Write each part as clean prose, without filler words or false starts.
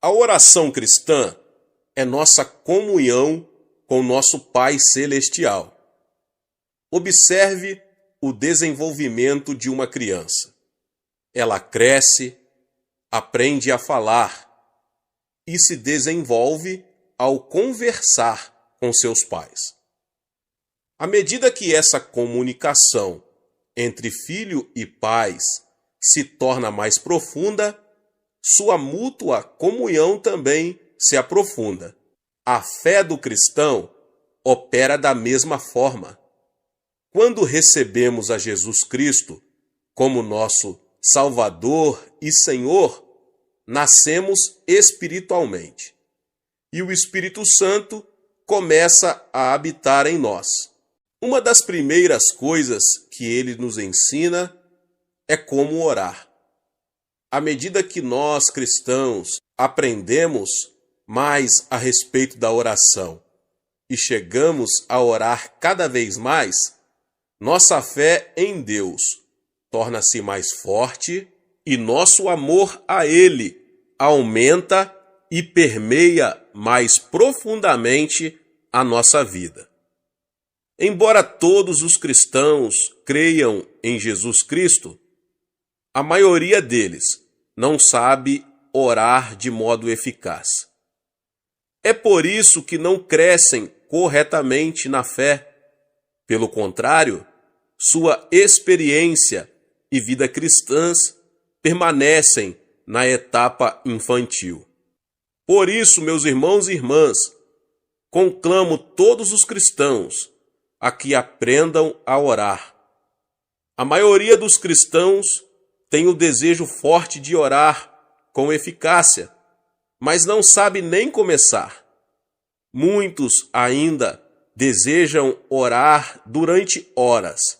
A oração cristã é nossa comunhão com nosso Pai Celestial. Observe o desenvolvimento de uma criança. Ela cresce, aprende a falar e se desenvolve ao conversar com seus pais. À medida que essa comunicação entre filho e pais se torna mais profunda, sua mútua comunhão também se aprofunda. A fé do cristão opera da mesma forma. Quando recebemos a Jesus Cristo como nosso Salvador e Senhor, nascemos espiritualmente. E o Espírito Santo começa a habitar em nós. Uma das primeiras coisas que ele nos ensina é como orar. À medida que nós, cristãos, aprendemos mais a respeito da oração e chegamos a orar cada vez mais, nossa fé em Deus torna-se mais forte e nosso amor a Ele aumenta e permeia mais profundamente a nossa vida. Embora todos os cristãos creiam em Jesus Cristo, a maioria deles não sabe orar de modo eficaz. É por isso que não crescem corretamente na fé. Pelo contrário, sua experiência e vida cristãs permanecem na etapa infantil. Por isso, meus irmãos e irmãs, conclamo todos os cristãos a que aprendam a orar. A maioria dos cristãos tem o desejo forte de orar com eficácia, mas não sabe nem começar. Muitos ainda desejam orar durante horas,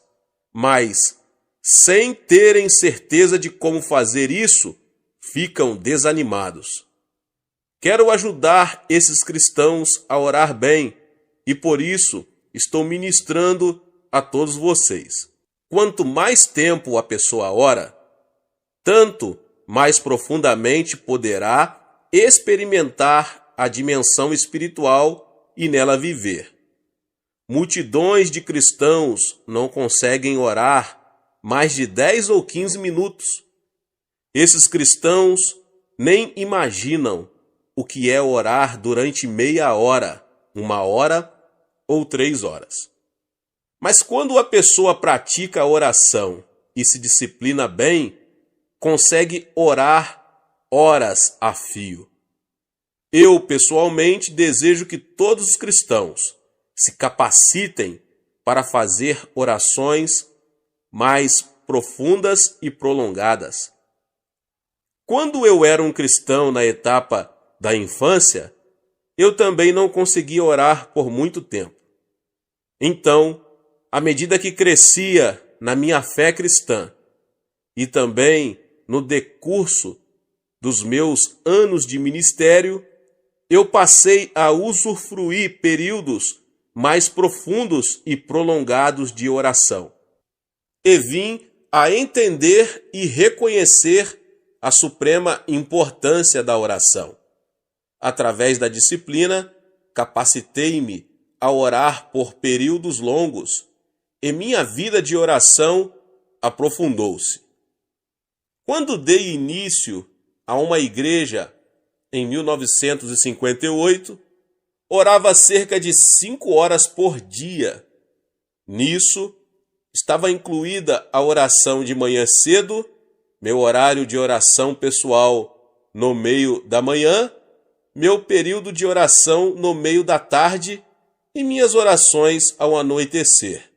mas, sem terem certeza de como fazer isso, ficam desanimados. Quero ajudar esses cristãos a orar bem e, por isso, estou ministrando a todos vocês. Quanto mais tempo a pessoa ora, tanto mais profundamente poderá experimentar a dimensão espiritual e nela viver. Multidões de cristãos não conseguem orar mais de 10 ou 15 minutos. Esses cristãos nem imaginam o que é orar durante meia hora, 1 hora ou 3 horas. Mas quando a pessoa pratica a oração e se disciplina bem, consegue orar horas a fio. Eu, pessoalmente, desejo que todos os cristãos se capacitem para fazer orações mais profundas e prolongadas. Quando eu era um cristão na etapa da infância, eu também não conseguia orar por muito tempo. Então, à medida que crescia na minha fé cristã e também no decurso dos meus anos de ministério, eu passei a usufruir períodos mais profundos e prolongados de oração. E vim a entender e reconhecer a suprema importância da oração. Através da disciplina, capacitei-me a orar por períodos longos e minha vida de oração aprofundou-se. Quando dei início a uma igreja em 1958, orava cerca de 5 horas por dia. Nisso, estava incluída a oração de manhã cedo, meu horário de oração pessoal no meio da manhã, meu período de oração no meio da tarde e minhas orações ao anoitecer.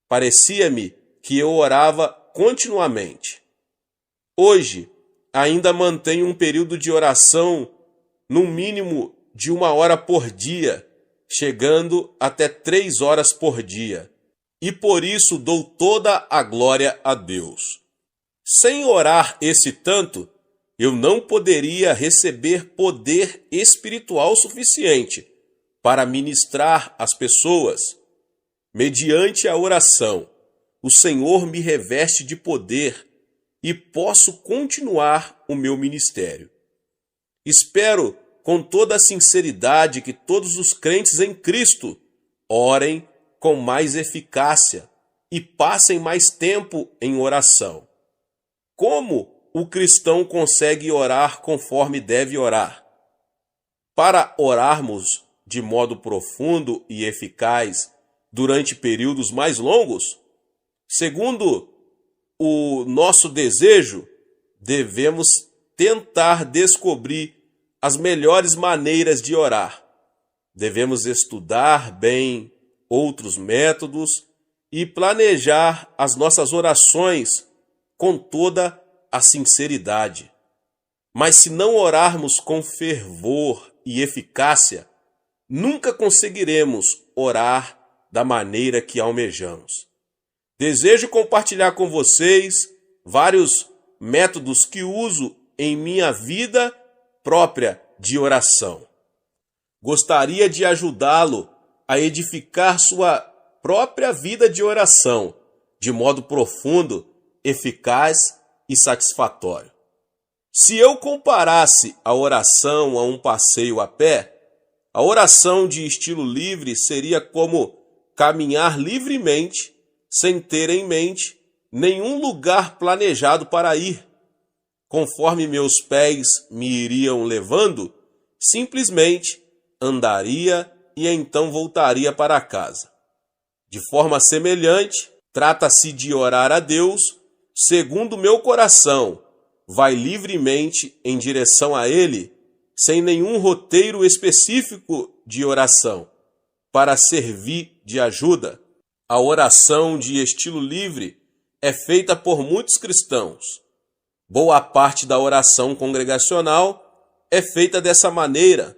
Parecia-me que eu orava continuamente. Hoje, ainda mantenho um período de oração no mínimo de 1 hora por dia, chegando até 3 horas por dia. E por isso dou toda a glória a Deus. Sem orar esse tanto, eu não poderia receber poder espiritual suficiente para ministrar às pessoas. Mediante a oração, o Senhor me reveste de poder e posso continuar o meu ministério. Espero com toda a sinceridade que todos os crentes em Cristo orem com mais eficácia e passem mais tempo em oração. Como o cristão consegue orar conforme deve orar? Para orarmos de modo profundo e eficaz durante períodos mais longos, segundo o nosso desejo, devemos tentar descobrir as melhores maneiras de orar. Devemos estudar bem outros métodos e planejar as nossas orações com toda a sinceridade. Mas se não orarmos com fervor e eficácia, nunca conseguiremos orar da maneira que almejamos. Desejo compartilhar com vocês vários métodos que uso em minha vida própria de oração. Gostaria de ajudá-lo a edificar sua própria vida de oração de modo profundo, eficaz e satisfatório. Se eu comparasse a oração a um passeio a pé, a oração de estilo livre seria como caminhar livremente, sem ter em mente nenhum lugar planejado para ir. Conforme meus pés me iriam levando, simplesmente andaria e então voltaria para casa. De forma semelhante, trata-se de orar a Deus segundo meu coração, vai livremente em direção a Ele, sem nenhum roteiro específico de oração, para servir de ajuda. A oração de estilo livre é feita por muitos cristãos. Boa parte da oração congregacional é feita dessa maneira,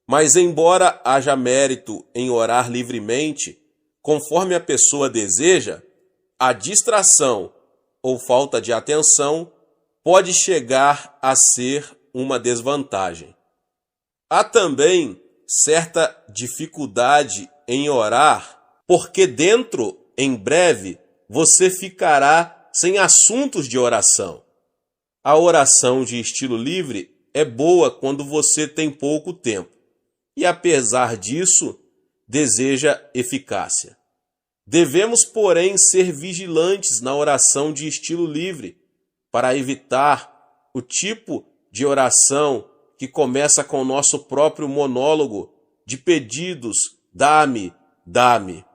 mas embora haja mérito em orar livremente, conforme a pessoa deseja, a distração ou falta de atenção pode chegar a ser uma desvantagem. Há também certa dificuldade em orar, porque em breve, você ficará sem assuntos de oração. A oração de estilo livre é boa quando você tem pouco tempo e, apesar disso, deseja eficácia. Devemos, porém, ser vigilantes na oração de estilo livre para evitar o tipo de oração que começa com o nosso próprio monólogo de pedidos: dá-me, dá-me.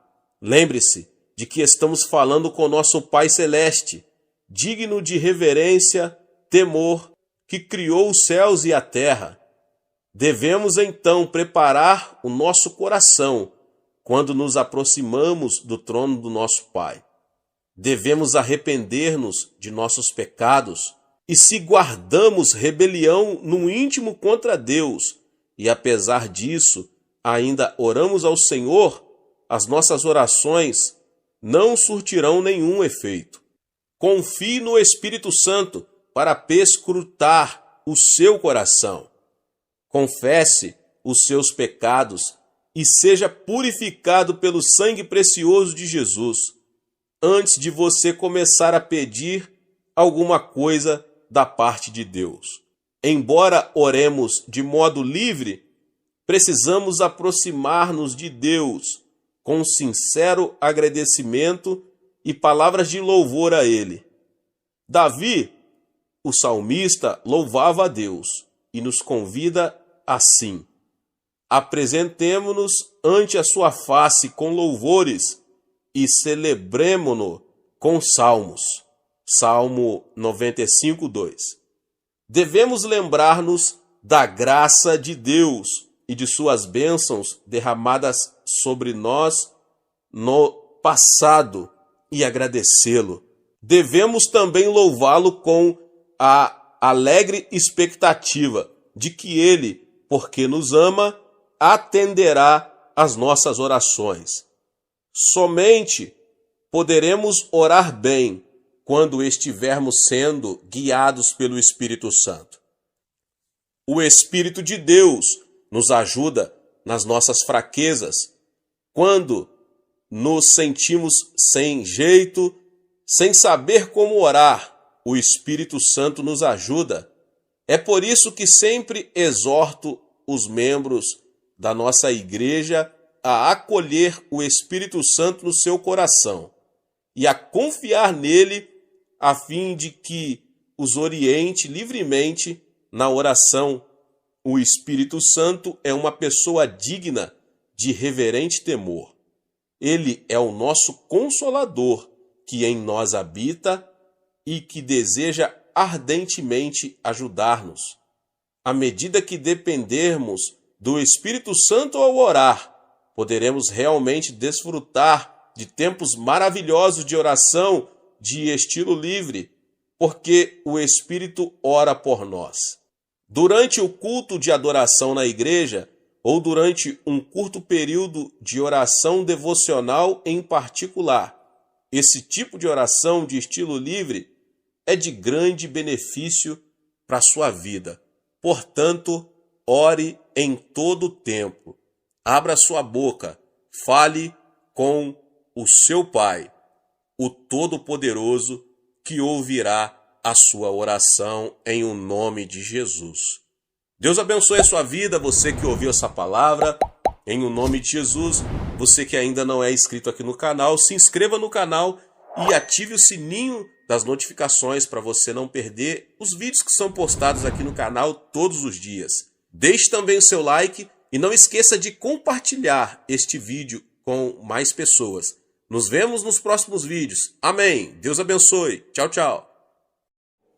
Lembre-se de que estamos falando com nosso Pai Celeste, digno de reverência, temor, que criou os céus e a terra. Devemos então preparar o nosso coração quando nos aproximamos do trono do nosso Pai. Devemos arrepender-nos de nossos pecados e, se guardamos rebelião no íntimo contra Deus e, apesar disso, ainda oramos ao Senhor, as nossas orações não surtirão nenhum efeito. Confie no Espírito Santo para perscrutar o seu coração. Confesse os seus pecados e seja purificado pelo sangue precioso de Jesus, antes de você começar a pedir alguma coisa da parte de Deus. Embora oremos de modo livre, precisamos aproximar-nos de Deus com sincero agradecimento e palavras de louvor a Ele. Davi, o salmista, louvava a Deus e nos convida assim: apresentemo-nos ante a sua face com louvores e celebremo-no com salmos. Salmo 95, 2. Devemos lembrar-nos da graça de Deus e de suas bênçãos derramadas sobre nós no passado e agradecê-lo. Devemos também louvá-lo com a alegre expectativa de que Ele, porque nos ama, atenderá às nossas orações. Somente poderemos orar bem quando estivermos sendo guiados pelo Espírito Santo. O Espírito de Deus nos ajuda nas nossas fraquezas, quando nos sentimos sem jeito, sem saber como orar. O Espírito Santo nos ajuda É por isso que sempre exorto os membros da nossa igreja a acolher o Espírito Santo no seu coração e a confiar nele a fim de que os oriente livremente na oração. O Espírito Santo é uma pessoa digna de reverente temor. Ele é o nosso Consolador, que em nós habita e que deseja ardentemente ajudar-nos. À medida que dependermos do Espírito Santo ao orar, poderemos realmente desfrutar de tempos maravilhosos de oração de estilo livre, porque o Espírito ora por nós. Durante o culto de adoração na igreja, ou durante um curto período de oração devocional em particular, esse tipo de oração de estilo livre é de grande benefício para a sua vida. Portanto, ore em todo o tempo. Abra sua boca, fale com o seu Pai, o Todo-Poderoso, que ouvirá a sua oração em o nome de Jesus. Deus abençoe a sua vida, você que ouviu essa palavra, em o nome de Jesus. Você que ainda não é inscrito aqui no canal, se inscreva no canal e ative o sininho das notificações para você não perder os vídeos que são postados aqui no canal todos os dias. Deixe também o seu like e não esqueça de compartilhar este vídeo com mais pessoas. Nos vemos nos próximos vídeos. Amém. Deus abençoe. Tchau, tchau.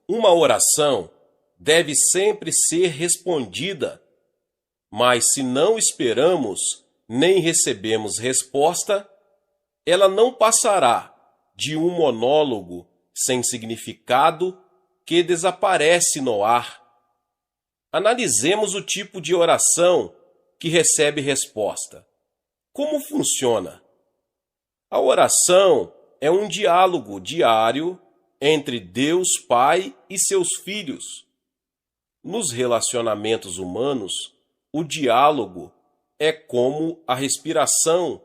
Uma oração deve sempre ser respondida, mas se não esperamos nem recebemos resposta, ela não passará de um monólogo sem significado que desaparece no ar. Analisemos o tipo de oração que recebe resposta. Como funciona? A oração é um diálogo diário entre Deus Pai e seus filhos. Nos relacionamentos humanos, o diálogo é como a respiração,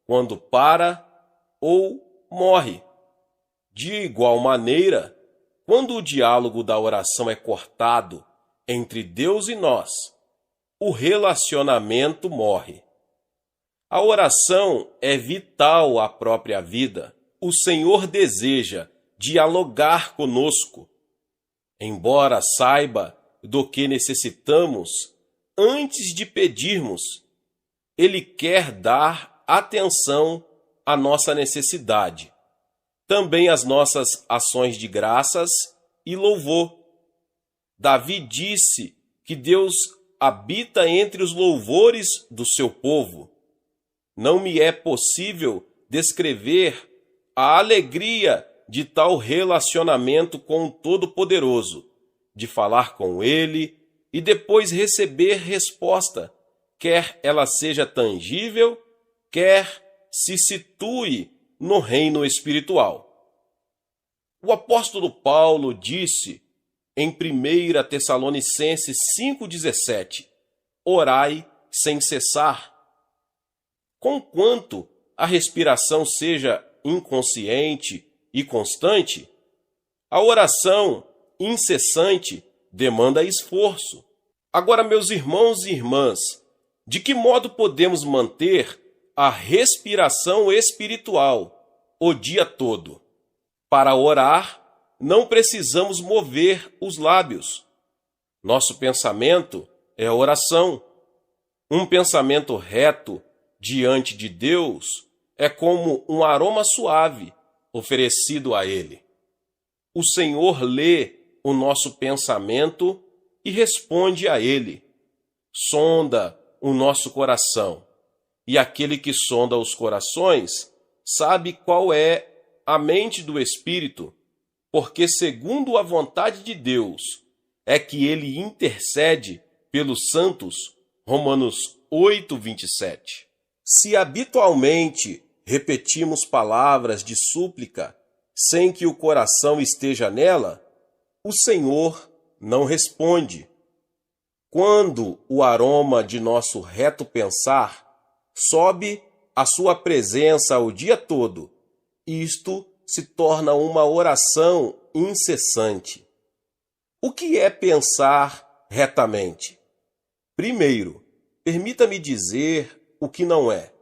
quando para ou morre. De igual maneira, quando o diálogo da oração é cortado entre Deus e nós, o relacionamento morre. A oração é vital à própria vida. O Senhor deseja dialogar conosco. Embora saiba do que necessitamos, antes de pedirmos, Ele quer dar atenção à nossa necessidade, também às nossas ações de graças e louvor. Davi disse que Deus habita entre os louvores do seu povo. Não me é possível descrever a alegria de tal relacionamento com o Todo-Poderoso, de falar com Ele e depois receber resposta, quer ela seja tangível, quer se situe no reino espiritual. O apóstolo Paulo disse em 1 Tessalonicenses 5,17: orai sem cessar. Conquanto a respiração seja inconsciente e constante, a oração incessante demanda esforço. Agora, meus irmãos e irmãs, de que modo podemos manter a respiração espiritual o dia todo? Para orar, não precisamos mover os lábios. Nosso pensamento é oração. Um pensamento reto diante de Deus é como um aroma suave oferecido a Ele. O Senhor lê o nosso pensamento e responde a Ele. Sonda o nosso coração. E aquele que sonda os corações sabe qual é a mente do Espírito, porque segundo a vontade de Deus é que Ele intercede pelos santos. Romanos 8:27. Se habitualmente repetimos palavras de súplica sem que o coração esteja nela, o Senhor não responde. Quando o aroma de nosso reto pensar sobe à sua presença o dia todo, isto se torna uma oração incessante. O que é pensar retamente? Primeiro, permita-me dizer o que não é.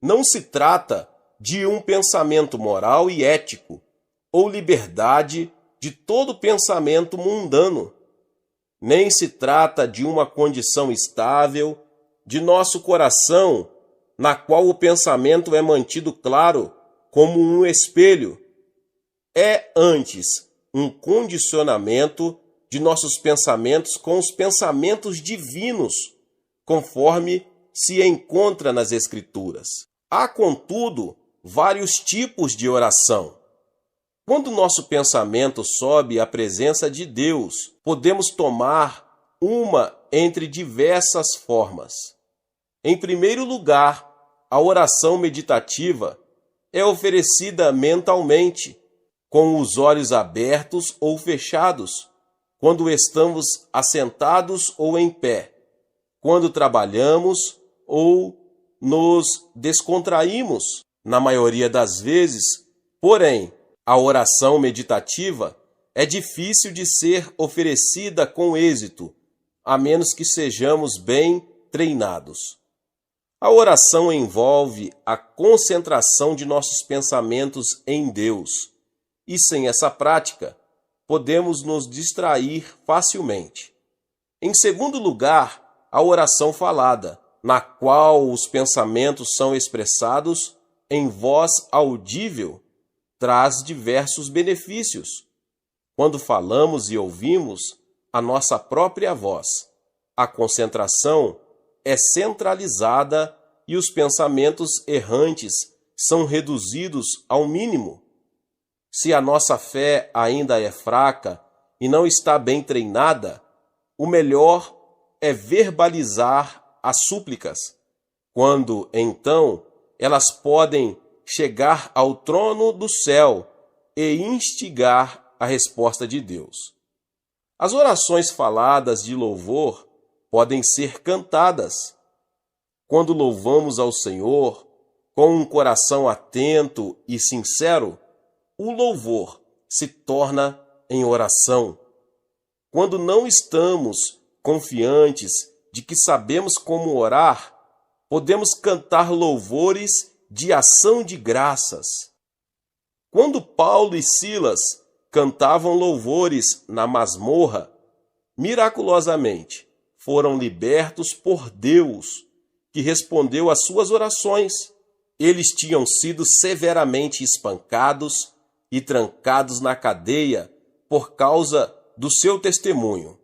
Não se trata de um pensamento moral e ético, ou liberdade de todo pensamento mundano. Nem se trata de uma condição estável de nosso coração, na qual o pensamento é mantido claro como um espelho. É antes um condicionamento de nossos pensamentos com os pensamentos divinos, conforme se encontra nas Escrituras. Há, contudo, vários tipos de oração. Quando nosso pensamento sobe à presença de Deus, podemos tomar uma entre diversas formas. Em primeiro lugar, a oração meditativa é oferecida mentalmente, com os olhos abertos ou fechados, quando estamos assentados ou em pé, quando trabalhamos ou nos descontraímos, na maioria das vezes. Porém, a oração meditativa é difícil de ser oferecida com êxito, a menos que sejamos bem treinados. A oração envolve a concentração de nossos pensamentos em Deus, e sem essa prática, podemos nos distrair facilmente. Em segundo lugar, a oração falada, na qual os pensamentos são expressados em voz audível, traz diversos benefícios. Quando falamos e ouvimos a nossa própria voz, a concentração é centralizada e os pensamentos errantes são reduzidos ao mínimo. Se a nossa fé ainda é fraca e não está bem treinada, o melhor é verbalizar as súplicas, quando, então, elas podem chegar ao trono do céu e instigar a resposta de Deus. As orações faladas de louvor podem ser cantadas. Quando louvamos ao Senhor com um coração atento e sincero, o louvor se torna em oração. Quando não estamos confiantes de que sabemos como orar, podemos cantar louvores de ação de graças. Quando Paulo e Silas cantavam louvores na masmorra, miraculosamente foram libertos por Deus, que respondeu às suas orações. Eles tinham sido severamente espancados e trancados na cadeia por causa do seu testemunho,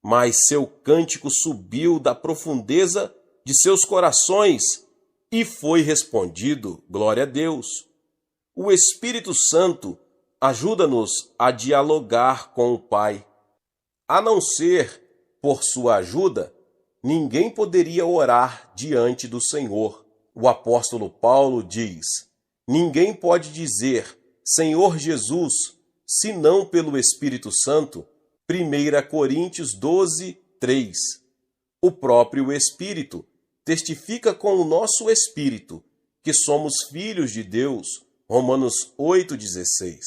mas seu cântico subiu da profundeza de seus corações e foi respondido, glória a Deus. O Espírito Santo ajuda-nos a dialogar com o Pai. A não ser por sua ajuda, ninguém poderia orar diante do Senhor. O apóstolo Paulo diz: ninguém pode dizer Senhor Jesus, senão pelo Espírito Santo. 1 Coríntios 12, 3. O próprio Espírito testifica com o nosso espírito que somos filhos de Deus. Romanos 8,16.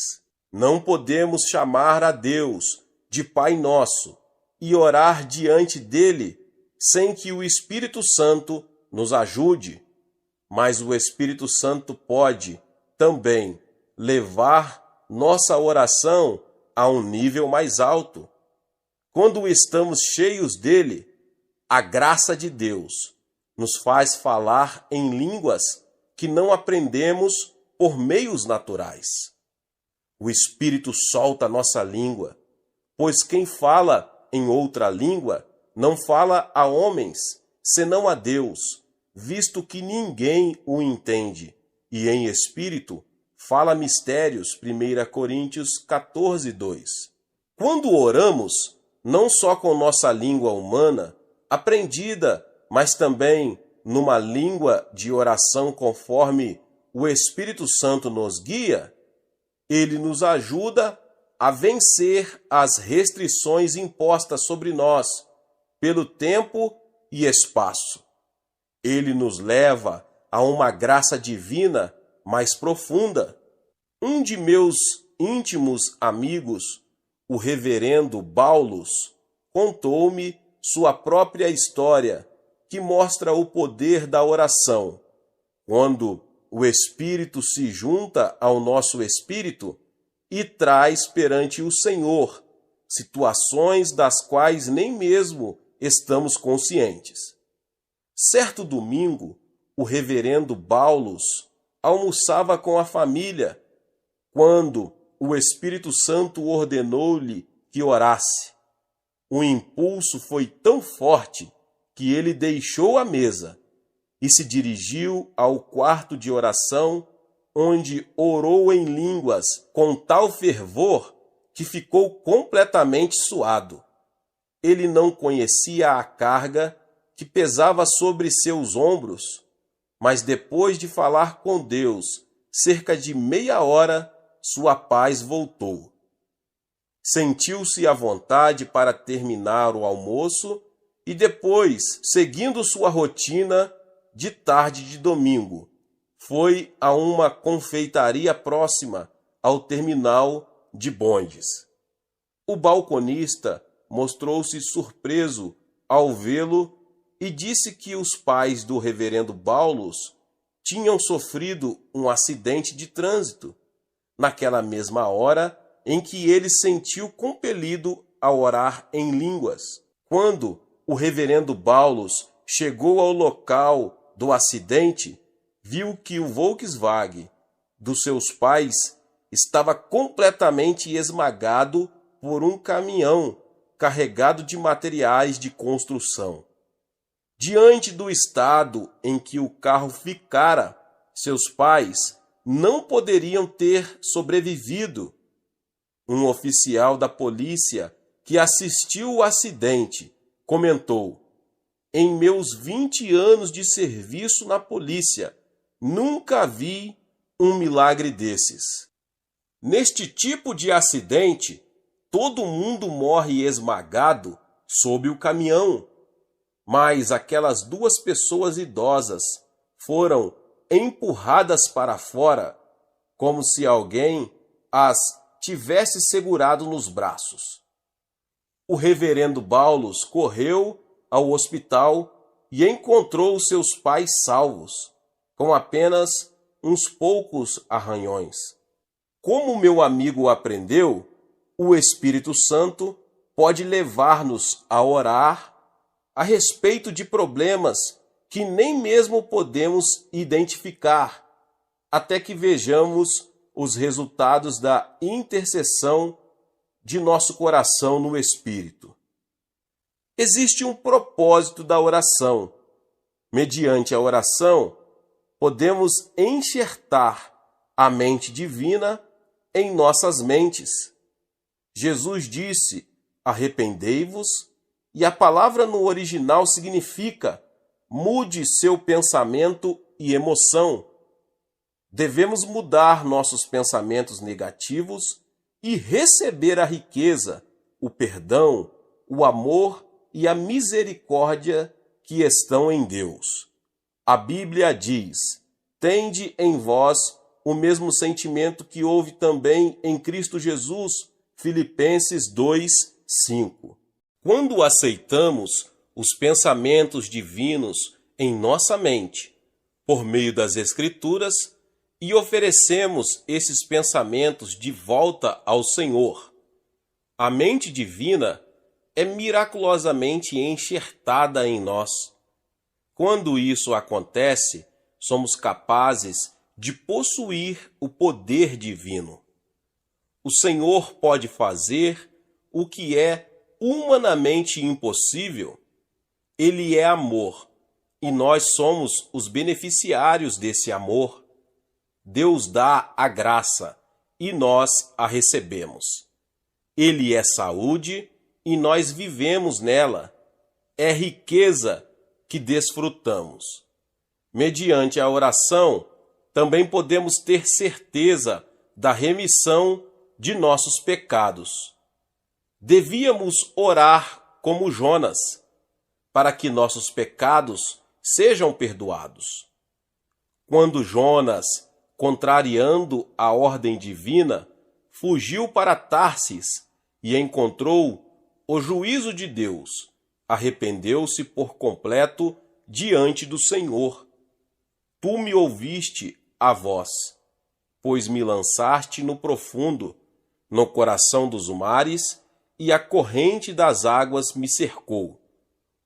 Não podemos chamar a Deus de Pai Nosso e orar diante dele sem que o Espírito Santo nos ajude. Mas o Espírito Santo pode também levar nossa oração a um nível mais alto. Quando estamos cheios dele, a graça de Deus nos faz falar em línguas que não aprendemos por meios naturais. O Espírito solta nossa língua, pois quem fala em outra língua não fala a homens, senão a Deus, visto que ninguém o entende, e em espírito fala mistérios. 1 Coríntios 14, 2. Quando oramos, não só com nossa língua humana, aprendida, mas também numa língua de oração conforme o Espírito Santo nos guia, ele nos ajuda a vencer as restrições impostas sobre nós pelo tempo e espaço. Ele nos leva a uma graça divina mais profunda. Um de meus íntimos amigos, o reverendo Baulus contou-me sua própria história, que mostra o poder da oração. Quando o Espírito se junta ao nosso espírito e traz perante o Senhor situações das quais nem mesmo estamos conscientes. Certo domingo, o reverendo Baulus almoçava com a família, quando o Espírito Santo ordenou-lhe que orasse. O impulso foi tão forte que ele deixou a mesa e se dirigiu ao quarto de oração, onde orou em línguas com tal fervor que ficou completamente suado. Ele não conhecia a carga que pesava sobre seus ombros, mas depois de falar com Deus cerca de meia hora, sua paz voltou. Sentiu-se à vontade para terminar o almoço e depois, seguindo sua rotina de tarde de domingo, foi a uma confeitaria próxima ao terminal de bondes. O balconista mostrou-se surpreso ao vê-lo e disse que os pais do reverendo Baulus tinham sofrido um acidente de trânsito, naquela mesma hora em que ele sentiu compelido a orar em línguas. Quando o reverendo Baulus chegou ao local do acidente, viu que o Volkswagen dos seus pais estava completamente esmagado por um caminhão carregado de materiais de construção. Diante do estado em que o carro ficara, seus pais não poderiam ter sobrevivido. Um oficial da polícia que assistiu o acidente comentou: "Em meus 20 anos de serviço na polícia, nunca vi um milagre desses." Neste tipo de acidente, todo mundo morre esmagado sob o caminhão, mas aquelas duas pessoas idosas foram empurradas para fora, como se alguém as tivesse segurado nos braços. O reverendo Baulus correu ao hospital e encontrou seus pais salvos, com apenas uns poucos arranhões. Como meu amigo aprendeu, o Espírito Santo pode levar-nos a orar a respeito de problemas que nem mesmo podemos identificar, até que vejamos os resultados da intercessão de nosso coração no Espírito. Existe um propósito da oração. Mediante a oração, podemos enxertar a mente divina em nossas mentes. Jesus disse: "Arrependei-vos", e a palavra no original significa: mude seu pensamento e emoção. Devemos mudar nossos pensamentos negativos e receber a riqueza, o perdão, o amor e a misericórdia que estão em Deus. A Bíblia diz: "Tende em vós o mesmo sentimento que houve também em Cristo Jesus", Filipenses 2:5. Quando aceitamos os pensamentos divinos em nossa mente, por meio das Escrituras, e oferecemos esses pensamentos de volta ao Senhor, a mente divina é miraculosamente enxertada em nós. Quando isso acontece, somos capazes de possuir o poder divino. O Senhor pode fazer o que é humanamente impossível. Ele é amor, e nós somos os beneficiários desse amor. Deus dá a graça, e nós a recebemos. Ele é saúde, e nós vivemos nela. É riqueza que desfrutamos. Mediante a oração, também podemos ter certeza da remissão de nossos pecados. Devíamos orar como Jonas, para que nossos pecados sejam perdoados. Quando Jonas, contrariando a ordem divina, fugiu para Tarsis e encontrou o juízo de Deus, arrependeu-se por completo diante do Senhor. Tu me ouviste a voz, pois me lançaste no profundo, no coração dos mares, e a corrente das águas me cercou.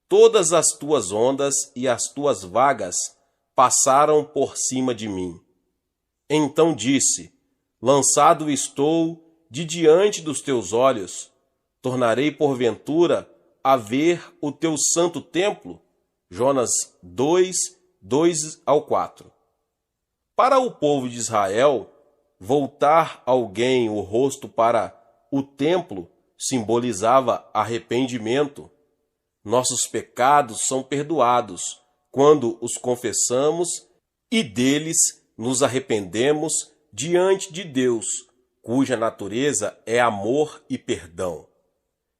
Todas as tuas ondas e as tuas vagas passaram por cima de mim. Então disse: lançado estou de diante dos teus olhos, tornarei porventura a ver o teu santo templo. Jonas 2, 2-4. Para o povo de Israel, voltar alguém o rosto para o templo simbolizava arrependimento. Nossos pecados são perdoados quando os confessamos e deles nos arrependemos diante de Deus, cuja natureza é amor e perdão.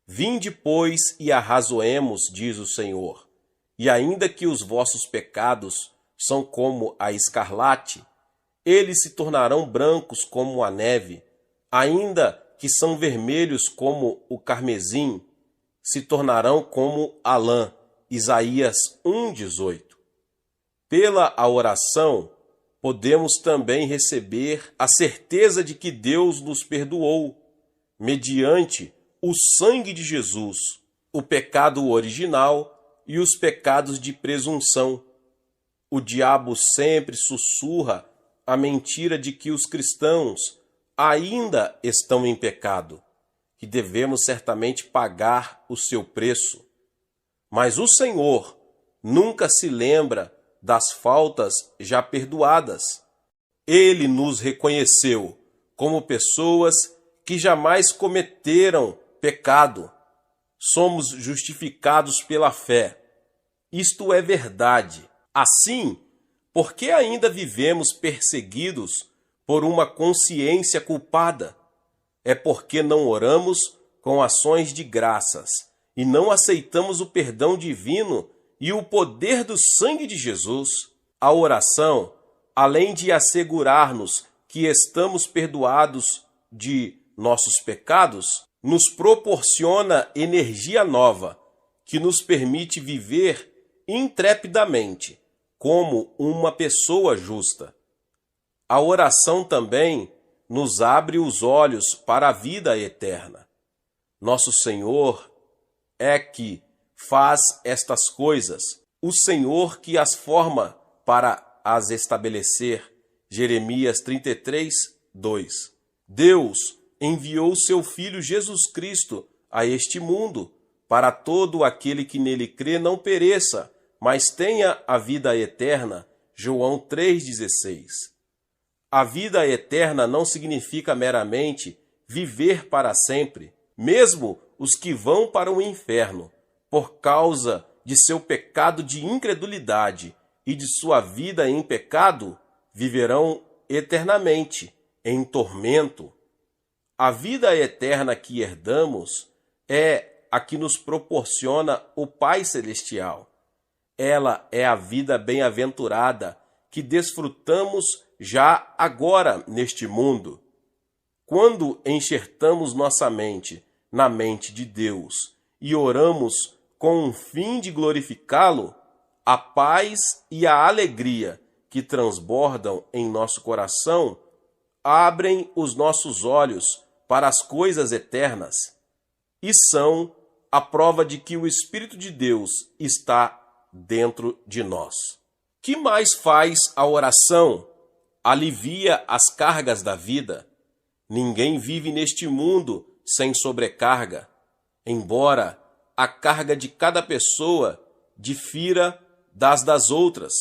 Vinde, pois, e arrazoemos, diz o Senhor, e ainda que os vossos pecados são como a escarlate, eles se tornarão brancos como a neve, ainda que são vermelhos como o carmesim, se tornarão como a lã. Isaías 1:18. Pela a oração, podemos também receber a certeza de que Deus nos perdoou, mediante o sangue de Jesus, o pecado original e os pecados de presunção. O diabo sempre sussurra a mentira de que os cristãos ainda estão em pecado, que devemos certamente pagar o seu preço. Mas o Senhor nunca se lembra das faltas já perdoadas. Ele nos reconheceu como pessoas que jamais cometeram pecado. Somos justificados pela fé. Isto é verdade. Assim, por que ainda vivemos perseguidos por uma consciência culpada? É porque não oramos com ações de graças e não aceitamos o perdão divino e o poder do sangue de Jesus. A oração, além de assegurar-nos que estamos perdoados de nossos pecados, nos proporciona energia nova, que nos permite viver intrepidamente, como uma pessoa justa. A oração também nos abre os olhos para a vida eterna. Nosso Senhor é que faz estas coisas, o Senhor que as forma para as estabelecer. Jeremias 33, 2. Deus enviou seu Filho Jesus Cristo a este mundo, para todo aquele que nele crê não pereça, mas tenha a vida eterna. João 3,16. A vida eterna não significa meramente viver para sempre. Mesmo os que vão para o inferno, por causa de seu pecado de incredulidade e de sua vida em pecado, viverão eternamente em tormento. A vida eterna que herdamos é a que nos proporciona o Pai Celestial. Ela é a vida bem-aventurada que desfrutamos já agora neste mundo. Quando enxertamos nossa mente na mente de Deus e oramos com o fim de glorificá-lo, a paz e a alegria que transbordam em nosso coração abrem os nossos olhos para as coisas eternas e são a prova de que o Espírito de Deus está dentro de nós. Que mais faz a oração? Alivia as cargas da vida. Ninguém vive neste mundo sem sobrecarga, embora a carga de cada pessoa difira das outras.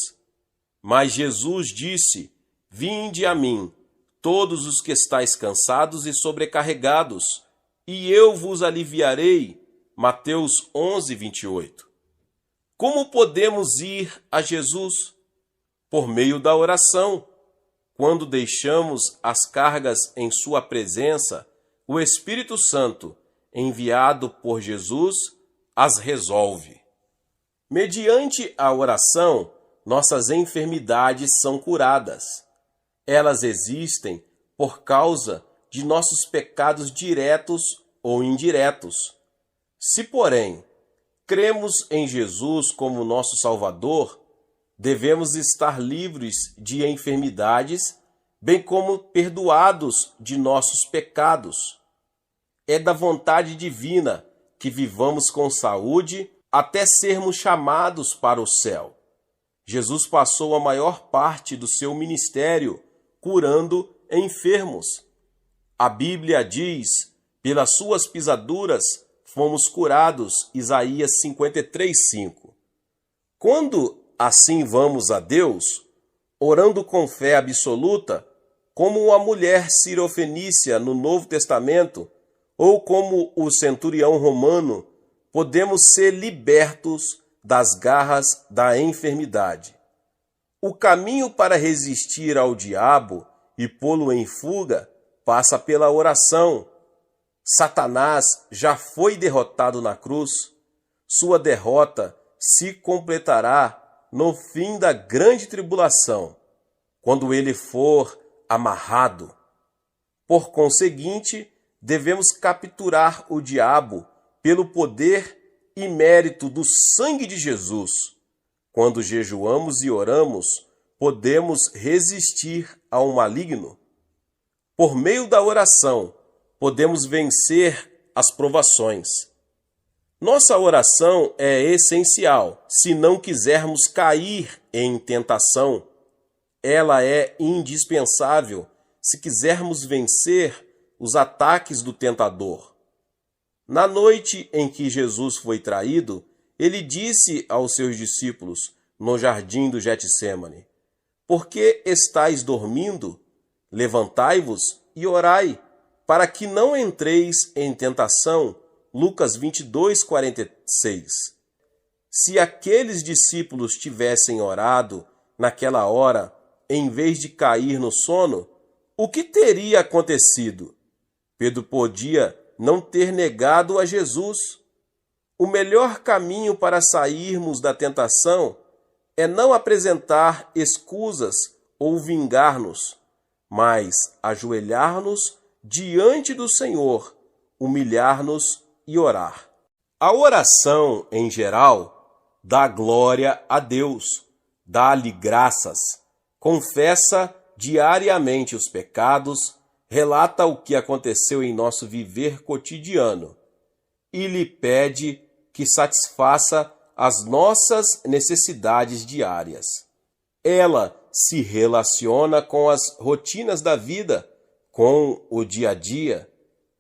Mas Jesus disse: vinde a mim, todos os que estáis cansados e sobrecarregados, e eu vos aliviarei. Mateus 11, 28. Como podemos ir a Jesus? Por meio da oração. Quando deixamos as cargas em sua presença, o Espírito Santo, enviado por Jesus, as resolve. Mediante a oração, nossas enfermidades são curadas. Elas existem por causa de nossos pecados diretos ou indiretos. Se, porém, cremos em Jesus como nosso Salvador, devemos estar livres de enfermidades, bem como perdoados de nossos pecados. É da vontade divina que vivamos com saúde até sermos chamados para o céu. Jesus passou a maior parte do seu ministério curando enfermos. A Bíblia diz: pelas suas pisaduras fomos curados, Isaías 53:5. Quando assim vamos a Deus, orando com fé absoluta, como a mulher sirofenícia no Novo Testamento, ou como o centurião romano, podemos ser libertos das garras da enfermidade. O caminho para resistir ao diabo e pô-lo em fuga passa pela oração. Satanás já foi derrotado na cruz. Sua derrota se completará no fim da grande tribulação, quando ele for amarrado. Por conseguinte, devemos capturar o diabo pelo poder e mérito do sangue de Jesus. Quando jejuamos e oramos, podemos resistir ao maligno. Por meio da oração, podemos vencer as provações. Nossa oração é essencial se não quisermos cair em tentação. Ela é indispensável se quisermos vencer os ataques do tentador. Na noite em que Jesus foi traído, ele disse aos seus discípulos no jardim do Getsêmani: por que estáis dormindo? Levantai-vos e orai, para que não entreis em tentação. Lucas 22:46. Se aqueles discípulos tivessem orado naquela hora, em vez de cair no sono, o que teria acontecido? Pedro podia não ter negado a Jesus. O melhor caminho para sairmos da tentação é não apresentar escusas ou vingar-nos, mas ajoelhar-nos diante do Senhor, humilhar-nos e orar. A oração, em geral, dá glória a Deus, dá-lhe graças, confessa diariamente os pecados, relata o que aconteceu em nosso viver cotidiano e lhe pede que satisfaça as nossas necessidades diárias. Ela se relaciona com as rotinas da vida, com o dia a dia.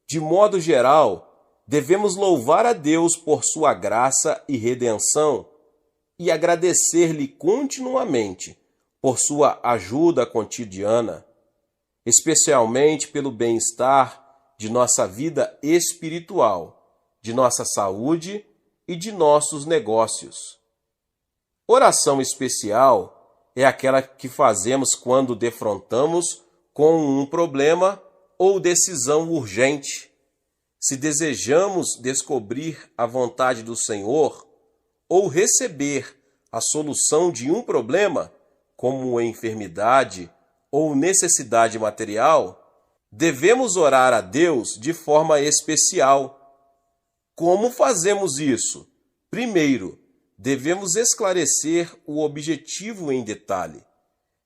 De modo geral, devemos louvar a Deus por sua graça e redenção e agradecer-lhe continuamente por sua ajuda cotidiana, especialmente pelo bem-estar de nossa vida espiritual, de nossa saúde e de nossos negócios. Oração especial é aquela que fazemos quando defrontamos com um problema ou decisão urgente. Se desejamos descobrir a vontade do Senhor ou receber a solução de um problema, como enfermidade ou necessidade material, devemos orar a Deus de forma especial. Como fazemos isso? Primeiro, devemos esclarecer o objetivo em detalhe.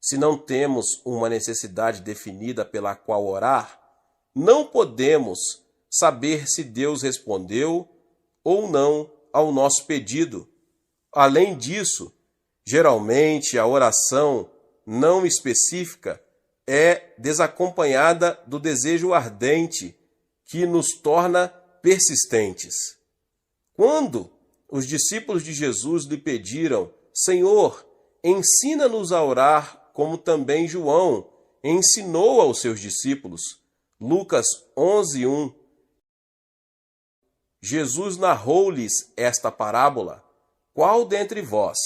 Se não temos uma necessidade definida pela qual orar, não podemos saber se Deus respondeu ou não ao nosso pedido. Além disso, geralmente a oração não específica é desacompanhada do desejo ardente que nos torna persistentes. Quando os discípulos de Jesus lhe pediram: Senhor, ensina-nos a orar, como também João ensinou aos seus discípulos. Lucas 11:1. Jesus narrou-lhes esta parábola: qual dentre vós,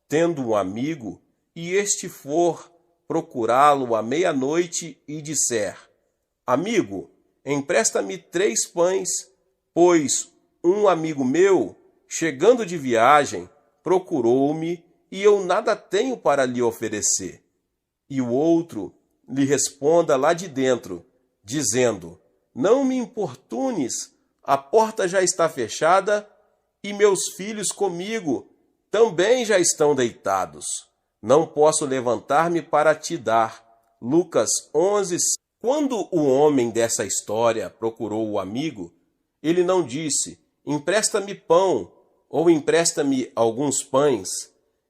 tendo um amigo, e este for procurá-lo à meia-noite e disser: Amigo, empresta-me 3 pães, pois um amigo meu, chegando de viagem, procurou-me e eu nada tenho para lhe oferecer. E o outro lhe responda lá de dentro, dizendo: Não me importunes, a porta já está fechada e meus filhos comigo também já estão deitados. Não posso levantar-me para te dar. Lucas 11. Quando o homem dessa história procurou o amigo, ele não disse: empresta-me pão ou empresta-me alguns pães.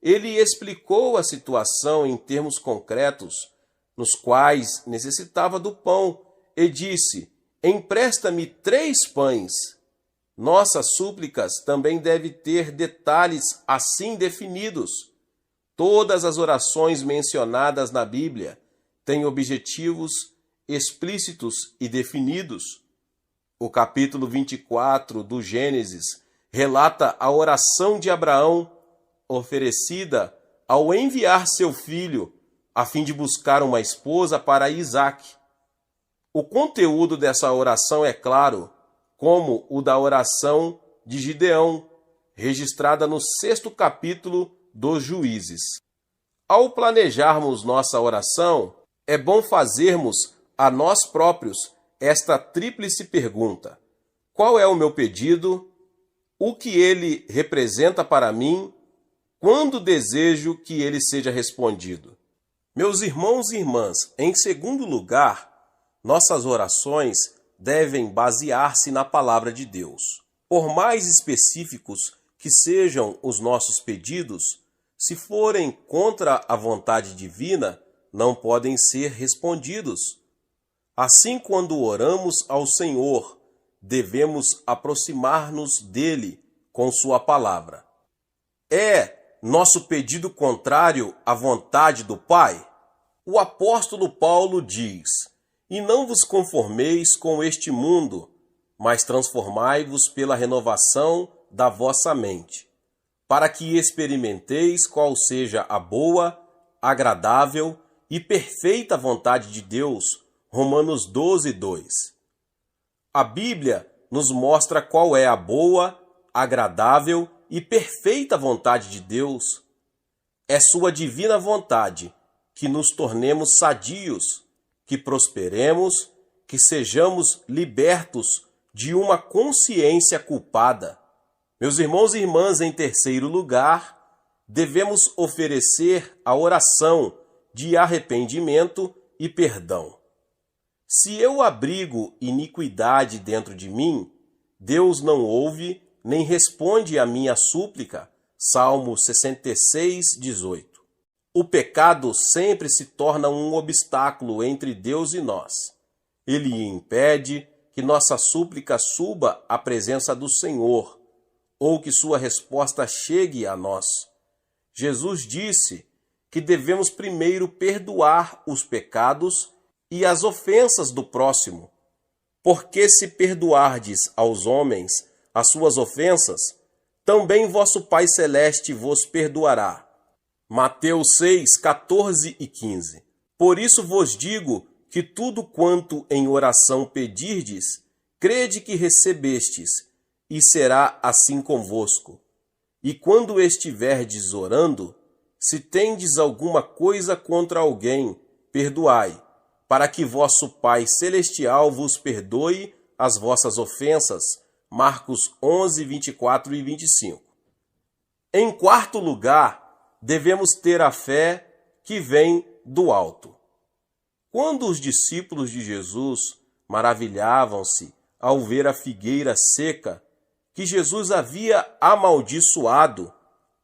Ele explicou a situação em termos concretos, nos quais necessitava do pão, e disse: empresta-me 3 pães. Nossas súplicas também devem ter detalhes assim definidos. Todas as orações mencionadas na Bíblia têm objetivos explícitos e definidos. O capítulo 24 do Gênesis relata a oração de Abraão, oferecida ao enviar seu filho a fim de buscar uma esposa para Isaque. O conteúdo dessa oração é claro, como o da oração de Gideão, registrada no 6º capítulo dos Juízes. Ao planejarmos nossa oração, é bom fazermos a nós próprios esta tríplice pergunta: qual é o meu pedido? O que ele representa para mim? Quando desejo que ele seja respondido? Meus irmãos e irmãs, em segundo lugar, nossas orações devem basear-se na palavra de Deus. Por mais específicos que sejam os nossos pedidos, se forem contra a vontade divina, não podem ser respondidos. Assim, quando oramos ao Senhor, devemos aproximar-nos dele com sua palavra. É nosso pedido contrário à vontade do Pai? O apóstolo Paulo diz: e não vos conformeis com este mundo, mas transformai-vos pela renovação da vossa mente, para que experimenteis qual seja a boa, agradável e perfeita vontade de Deus. Romanos 12, 2. A Bíblia nos mostra qual é a boa, agradável e perfeita vontade de Deus. É sua divina vontade que nos tornemos sadios, que prosperemos, que sejamos libertos de uma consciência culpada. Meus irmãos e irmãs, em terceiro lugar, devemos oferecer a oração de arrependimento e perdão. Se eu abrigo iniquidade dentro de mim, Deus não ouve nem responde à minha súplica. Salmo 66, 18. O pecado sempre se torna um obstáculo entre Deus e nós. Ele impede que nossa súplica suba à presença do Senhor, ou que sua resposta chegue a nós. Jesus disse que devemos primeiro perdoar os pecados e as ofensas do próximo, porque se perdoardes aos homens as suas ofensas, também vosso Pai Celeste vos perdoará. Mateus 6, 14 e 15. Por isso vos digo que tudo quanto em oração pedirdes, crede que recebestes, e será assim convosco. E quando estiverdes orando, se tendes alguma coisa contra alguém, perdoai, para que vosso Pai Celestial vos perdoe as vossas ofensas. Marcos 11, 24 e 25. Em quarto lugar, devemos ter a fé que vem do alto. Quando os discípulos de Jesus maravilhavam-se ao ver a figueira seca que Jesus havia amaldiçoado,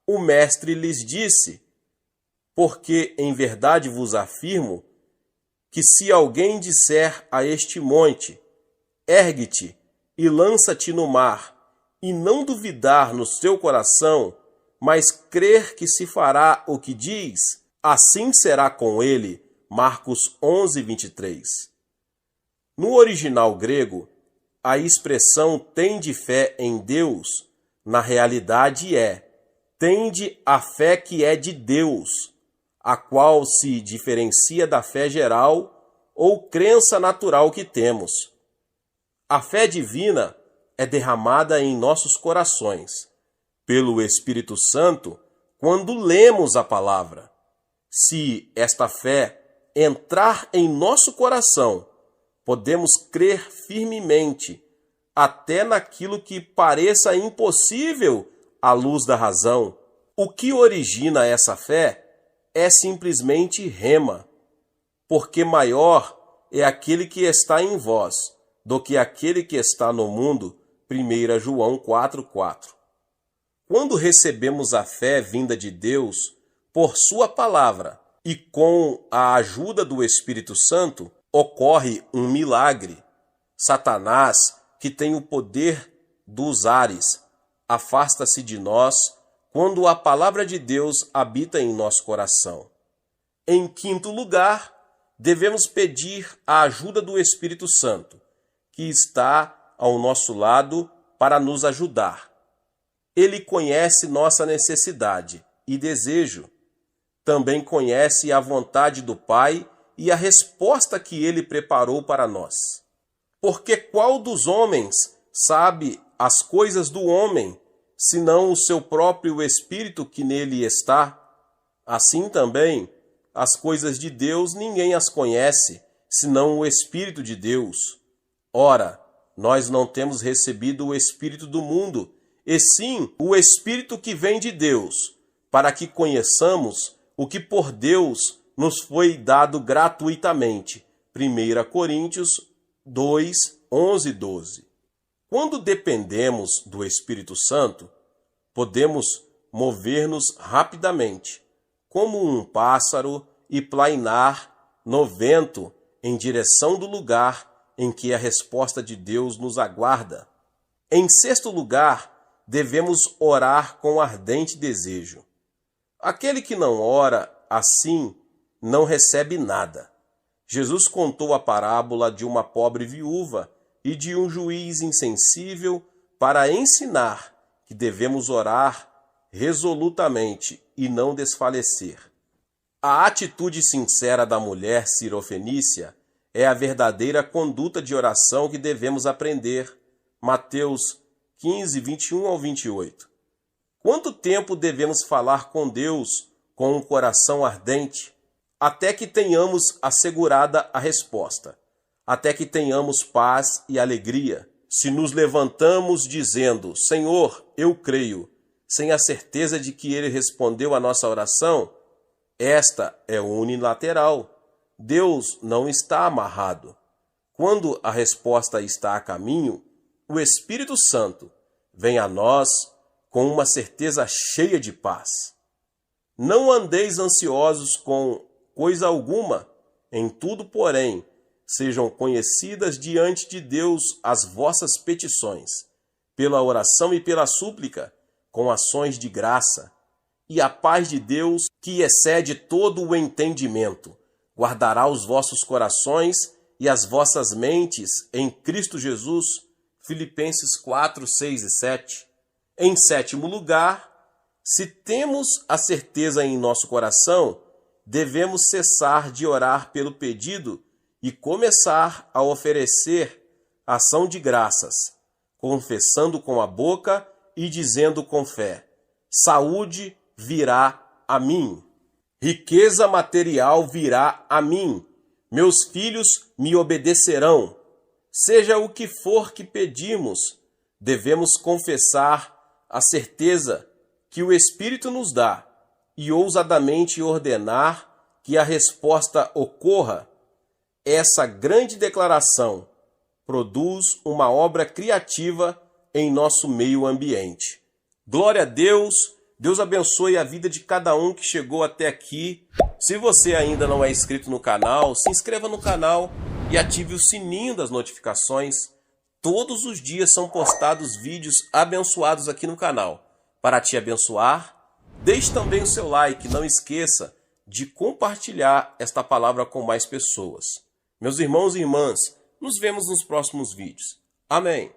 o mestre lhes disse: porque em verdade vos afirmo que se alguém disser a este monte, ergue-te e lança-te no mar, e não duvidar no seu coração, mas crer que se fará o que diz, assim será com ele. Marcos 11, 23. No original grego, a expressão tende fé em Deus, na realidade tende a fé que é de Deus, a qual se diferencia da fé geral ou crença natural que temos. A fé divina é derramada em nossos corações, pelo Espírito Santo, quando lemos a palavra. Se esta fé entrar em nosso coração, podemos crer firmemente, até naquilo que pareça impossível à luz da razão. O que origina essa fé é simplesmente rema, porque maior é aquele que está em vós do que aquele que está no mundo. 1 João 4,4. Quando recebemos a fé vinda de Deus por sua palavra e com a ajuda do Espírito Santo, ocorre um milagre. Satanás, que tem o poder dos ares, afasta-se de nós quando a palavra de Deus habita em nosso coração. Em quinto lugar, devemos pedir a ajuda do Espírito Santo, que está ao nosso lado para nos ajudar. Ele conhece nossa necessidade e desejo. Também conhece a vontade do Pai e a resposta que Ele preparou para nós. Porque qual dos homens sabe as coisas do homem, senão o seu próprio Espírito que nele está? Assim também, as coisas de Deus ninguém as conhece, senão o Espírito de Deus. Ora, nós não temos recebido o Espírito do mundo, e sim o Espírito que vem de Deus, para que conheçamos o que por Deus nos foi dado gratuitamente. 1 Coríntios 2, 11 e 12. Quando dependemos do Espírito Santo, podemos mover-nos rapidamente, como um pássaro, e plainar no vento em direção do lugar em que a resposta de Deus nos aguarda. Em sexto lugar, devemos orar com ardente desejo. Aquele que não ora assim não recebe nada. Jesus contou a parábola de uma pobre viúva e de um juiz insensível para ensinar que devemos orar resolutamente e não desfalecer. A atitude sincera da mulher sirofenícia é a verdadeira conduta de oração que devemos aprender. Mateus 15, 21 ao 28. Quanto tempo devemos falar com Deus com um coração ardente? Até que tenhamos assegurada a resposta, até que tenhamos paz e alegria. Se nos levantamos dizendo, Senhor, eu creio, sem a certeza de que Ele respondeu a nossa oração, esta é unilateral. Deus não está amarrado. Quando a resposta está a caminho, o Espírito Santo vem a nós com uma certeza cheia de paz. Não andeis ansiosos com coisa alguma, em tudo, porém, sejam conhecidas diante de Deus as vossas petições, pela oração e pela súplica, com ações de graça. E a paz de Deus, que excede todo o entendimento, guardará os vossos corações e as vossas mentes em Cristo Jesus. Filipenses 4, 6 e 7. Em sétimo lugar, se temos a certeza em nosso coração, devemos cessar de orar pelo pedido e começar a oferecer ação de graças, confessando com a boca e dizendo com fé: saúde virá a mim, riqueza material virá a mim, meus filhos me obedecerão. Seja o que for que pedimos, devemos confessar a certeza que o Espírito nos dá e ousadamente ordenar que a resposta ocorra. Essa grande declaração produz uma obra criativa em nosso meio ambiente. Glória a Deus! Deus abençoe a vida de cada um que chegou até aqui. Se você ainda não é inscrito no canal, se inscreva no canal e ative o sininho das notificações. Todos os dias são postados vídeos abençoados aqui no canal. Para te abençoar, deixe também o seu like. Não esqueça de compartilhar esta palavra com mais pessoas. Meus irmãos e irmãs, nos vemos nos próximos vídeos. Amém.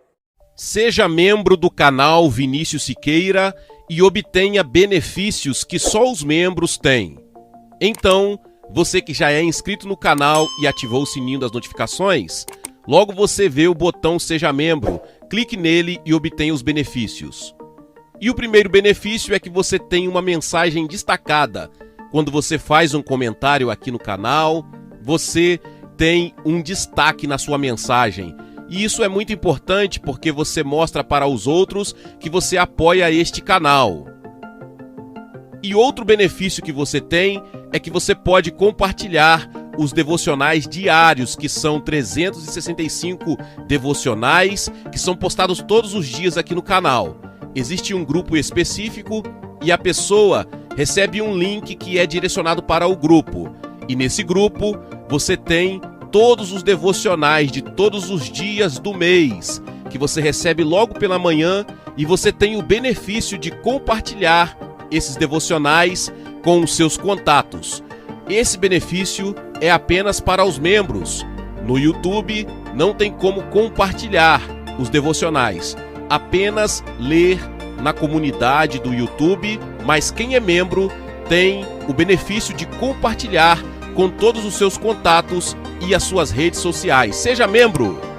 Seja membro do canal Vinícius Siqueira e obtenha benefícios que só os membros têm. Então, você que já é inscrito no canal e ativou o sininho das notificações, logo você vê o botão Seja Membro, clique nele e obtenha os benefícios. E o primeiro benefício é que você tem uma mensagem destacada. Quando você faz um comentário aqui no canal, você tem um destaque na sua mensagem. E isso é muito importante porque você mostra para os outros que você apoia este canal. E outro benefício que você tem é que você pode compartilhar os devocionais diários, que são 365 devocionais, que são postados todos os dias aqui no canal. Existe um grupo específico e a pessoa recebe um link que é direcionado para o grupo. E nesse grupo você tem todos os devocionais de todos os dias do mês, que você recebe logo pela manhã, e você tem o benefício de compartilhar esses devocionais com os seus contatos. Esse benefício é apenas para os membros. No YouTube não tem como compartilhar os devocionais, apenas ler na comunidade do YouTube, mas quem é membro tem o benefício de compartilhar com todos os seus contatos e as suas redes sociais. Seja membro!